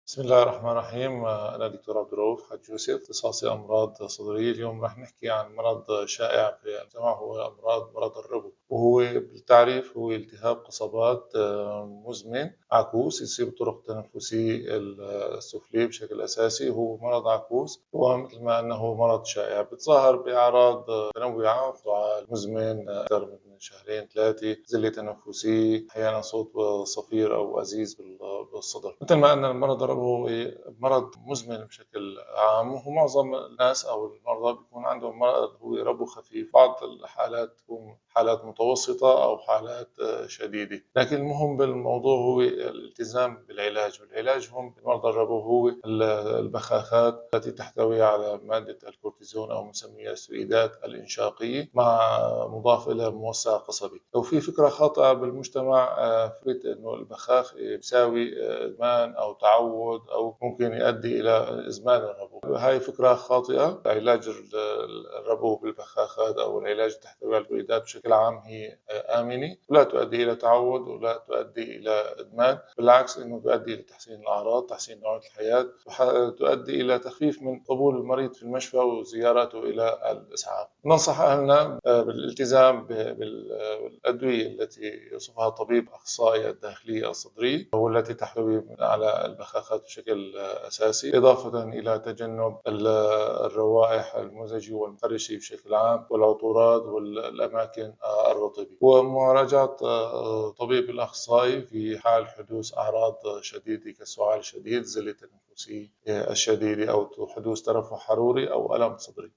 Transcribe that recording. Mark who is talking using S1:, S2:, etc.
S1: بسم الله الرحمن الرحيم. أنا دكتور عبد الرؤوف حج يوسف، اختصاصي أمراض صدرية. اليوم راح نحكي عن مرض شائع في المجتمع، هو مرض الربو، وهو بالتعريف هو التهاب قصبات مزمن عكوس يصيب الطرق التنفسية السفلية بشكل أساسي. هو مرض عكوس، ومثل ما أنه مرض شائع بتظاهر بأعراض متنوعة: سعال مزمن أكثر من شهرين ثلاثة، زلة تنفسية، أحيانا صوت صفير أو أزيز بالصدر. مثل ما أن المرض هو مرض مزمن بشكل عام، وهو معظم الناس أو المرضى بيكون عندهم مرض هو ربو خفيف. بعض الحالات تكون حالات متوسطة أو حالات شديدة، لكن المهم بالموضوع هو الالتزام بالعلاج. والعلاج هم بمرضى الربو هو البخاخات التي تحتوي على مادة الكورتيزون أو مسميها السويدات الإنشاقية، مع مضاف إلى موسع قصبي. لو في فكرة خاطئة بالمجتمع، فكرة إنه البخاخ بيساوي إدمان أو تعود أو ممكن يؤدي إلى إزمان الربو. هاي فكرة خاطئة. علاج الربو بالبخاخات أو العلاج تحت البريدات بشكل عام هي آمنة، ولا تؤدي إلى تعود ولا تؤدي إلى إدمان. بالعكس، إنه تؤدي إلى تحسين الأعراض، تحسين نوعية الحياة، تؤدي إلى تخفيف من قبول المريض في المشفى وزيارته إلى الإسعاف. ننصح أهلنا بالالتزام بالأدوية التي يوصفها طبيب أخصائي الداخلية الصدرية، والتي تحتوي على البخاخات بشكل أساسي، إضافة إلى تجنب الروائح المزعجة والمخرشة بشكل عام، والعطورات والأماكن الرطبة، ومراجعة طبيب الأخصائي في حال حدوث أعراض شديدة كالسعال الشديد، زلة التنفسية الشديدة، أو حدوث ترفع حروري أو ألم صدري.